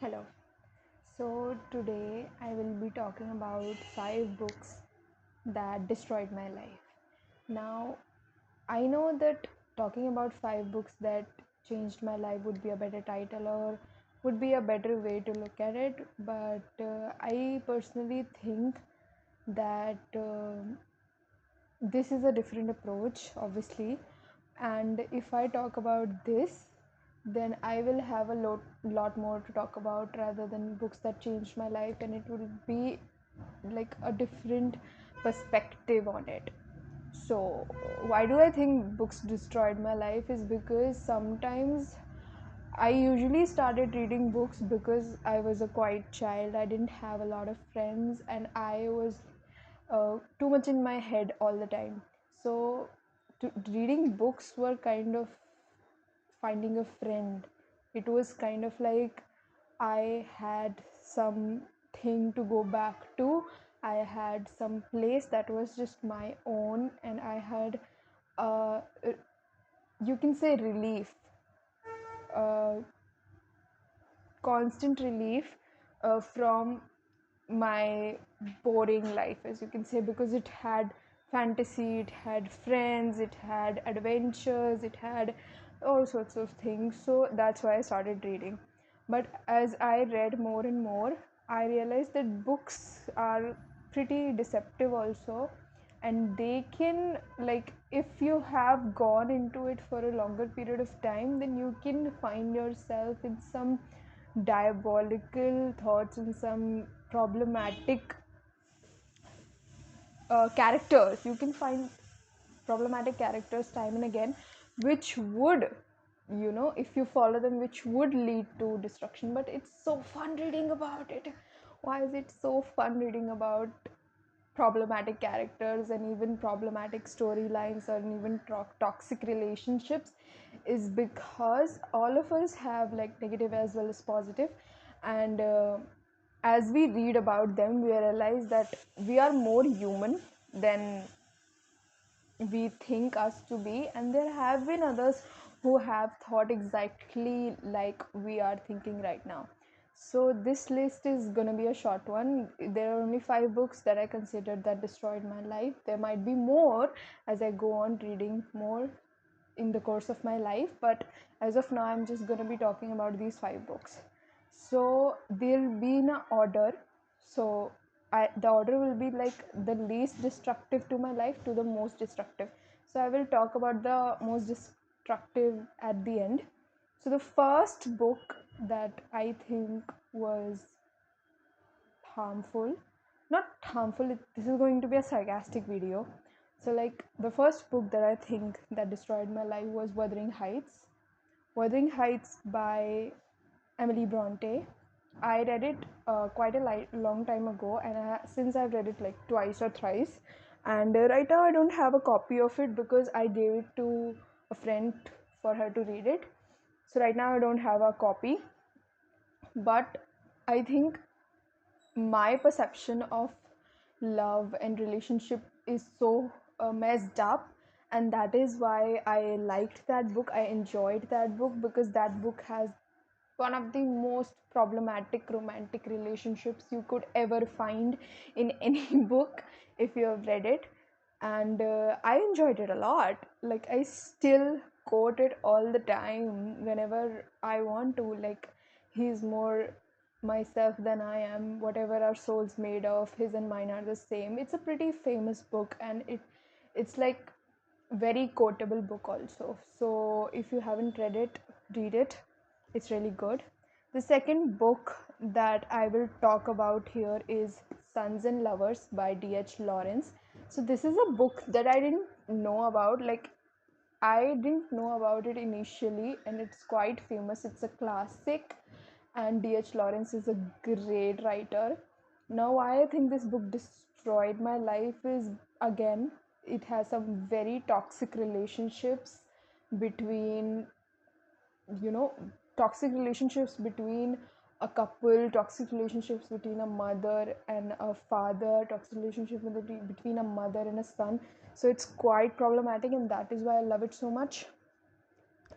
Hello. So today I will be talking about 5 books that destroyed my life. Now, I know that talking about 5 books that changed my life would be a better title or would be a better way to look at it, but I personally think that this is a different approach, obviously. And if I talk about this, then I will have a lot more to talk about rather than books that changed my life, and it will be like a different perspective on it. So, why do I think books destroyed my life? Is because sometimes I usually started reading books because I was a quiet child. I didn't have a lot of friends, and I was too much in my head all the time. So, reading books were kind of finding a friend. It was kind of like I had something to go back to. I had some place that was just my own, and I had, uh, you can say, relief, uh, constant relief from my boring life, as you can say, because it had fantasy, it had friends, it had adventures, it had all sorts of things. So that's why I started reading. But as I read more and more, I realized that books are pretty deceptive also, and they can, like, if you have gone into it for a longer period of time, then you can find yourself in some diabolical thoughts and some problematic characters. You can find problematic characters time and again, which would, if you follow them, which would lead to destruction. But it's so fun reading about it. Why is it so fun reading about problematic characters and even problematic storylines or even toxic relationships? Is because all of us have like negative as well as positive, and as we read about them, we realize that we are more human than we think us to be, and there have been others who have thought exactly like we are thinking right now. So this list is gonna be a short one. There are only 5 books that I considered that destroyed my life. There might be more as I go on reading more in the course of my life, but as of now I'm just gonna be talking about these 5 books. So they'll be in an order. So the order will be like the least destructive to my life to the most destructive. So I will talk about the most destructive at the end. So the first book that I think was harmful, not harmful, this is going to be a sarcastic video. So, like, the first book that I think that destroyed my life was Wuthering Heights. Wuthering Heights by Emily Bronte. I read it quite a long time ago, and since I've read it like twice or thrice, and right now I don't have a copy of it because I gave it to a friend for her to read it. So right now I don't have a copy, but I think my perception of love and relationship is so messed up, and that is why I liked that book. I enjoyed that book because that book has one of the most problematic romantic relationships you could ever find in any book if you have read it. And I enjoyed it a lot. Like, I still quote it all the time whenever I want to. Like, he's more myself than I am. Whatever our souls made of, his and mine are the same. It's a pretty famous book, and it's like very quotable book also. So if you haven't read it, read it. It's really good. The second book that I will talk about here is Sons and Lovers by D.H. Lawrence. So this is a book that I didn't know about. Like, I didn't know about it initially, and it's quite famous. It's a classic, and D.H. Lawrence is a great writer. Now, why I think this book destroyed my life is, again, it has some very toxic relationships between, you know, toxic relationships between a couple, toxic relationships between a mother and a father, toxic relationship between a mother and a son. So it's quite problematic, and that is why I love it so much.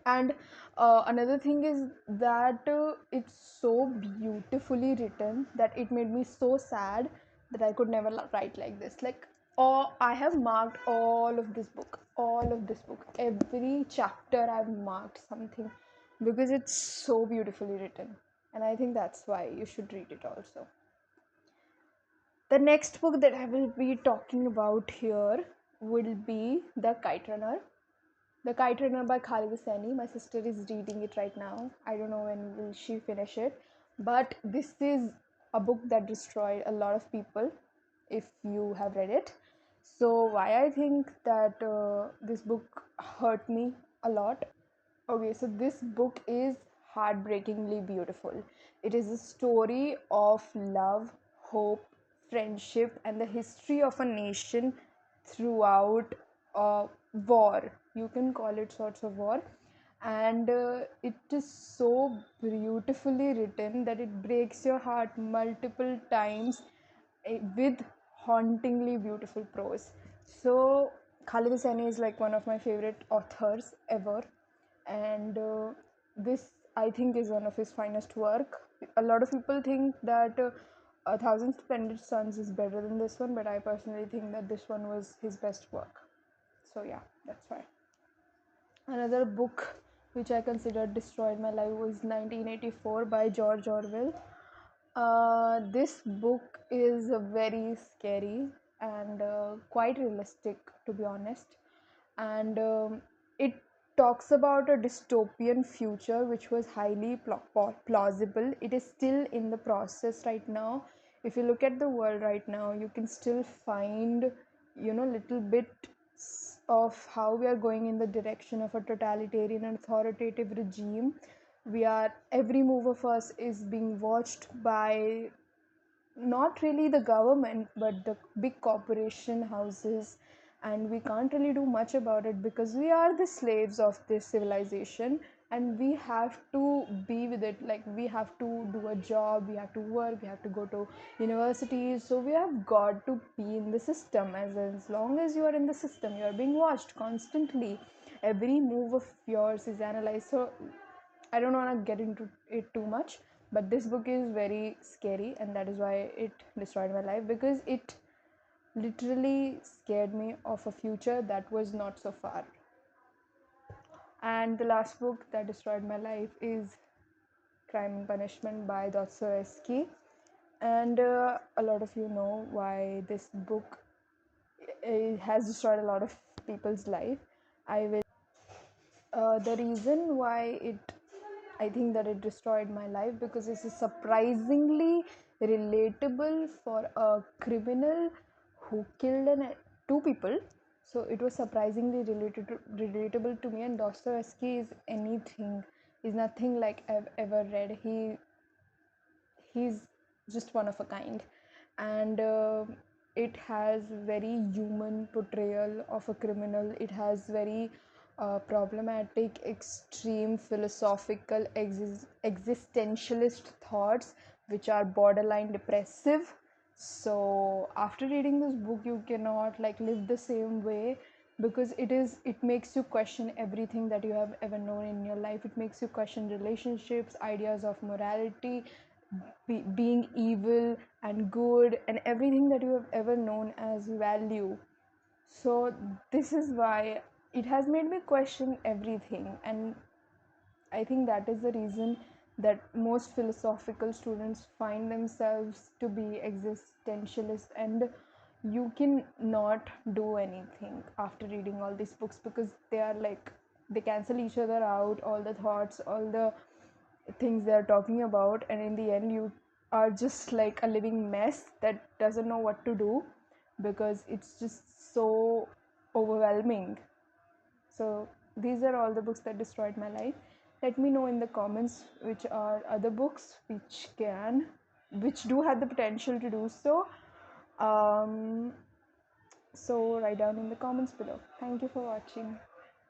And another thing is that it's so beautifully written that it made me so sad that I could never write like this. Like, I have marked all of this book, every chapter I've marked something, because it's so beautifully written, and I think that's why you should read it also. The next book that I will be talking about here will be The Kite Runner. The Kite Runner by Khalid Hosseini. My sister is reading it right now. I don't know when will she finish it, but this is a book that destroyed a lot of people. If you have read it, so why I think that this book hurt me a lot. Okay, so this book is heartbreakingly beautiful. It is a story of love, hope, friendship, and the history of a nation throughout a war. You can call it sorts of war. And it is so beautifully written that it breaks your heart multiple times, with hauntingly beautiful prose. So, Khalid Hosseini is like one of my favorite authors ever, and this I think is one of his finest work. A lot of people think that A Thousand Splendid Suns is better than this one, but I personally think that this one was his best work. So yeah, that's why. Another book which I consider destroyed my life was 1984 by George Orwell. This book is very scary and quite realistic, to be honest. And it talks about a dystopian future which was highly plausible. It is still in the process right now. If you look at the world right now, you can still find, little bit of how we are going in the direction of a totalitarian and authoritative regime. Every move of us is being watched by not really the government but the big corporation houses, and we can't really do much about it because we are the slaves of this civilization, and we have to be with it. Like, we have to do a job, we have to work, we have to go to universities, so we have got to be in the system. As long as you are in the system, you are being watched constantly. Every move of yours is analyzed. So I don't want to get into it too much, but this book is very scary, and that is why it destroyed my life, because it literally scared me of a future that was not so far. And the last book that destroyed my life is Crime and Punishment by Dostoevsky. And a lot of you know why this book has destroyed a lot of people's life. I will. The reason why I think that it destroyed my life, because this is surprisingly relatable for a criminal who killed two people. So it was surprisingly relatable to me. And Dostoevsky is nothing like I've ever read. He's just one of a kind, and it has very human portrayal of a criminal. It has very problematic, extreme philosophical, existentialist thoughts which are borderline depressive. So after reading this book, you cannot like live the same way, because it makes you question everything that you have ever known in your life. It makes you question relationships, ideas of morality, being evil and good, and everything that you have ever known as value. So this is why it has made me question everything, and I think that is the reason that most philosophical students find themselves to be existentialist, and you can not do anything after reading all these books, because they are like, they cancel each other out, all the thoughts, all the things they're talking about, and in the end you are just like a living mess that doesn't know what to do, because it's just so overwhelming. So these are all the books that destroyed my life. Let me know in the comments which are other books which do have the potential to do so. um, so write down in the comments below. Thank you for watching.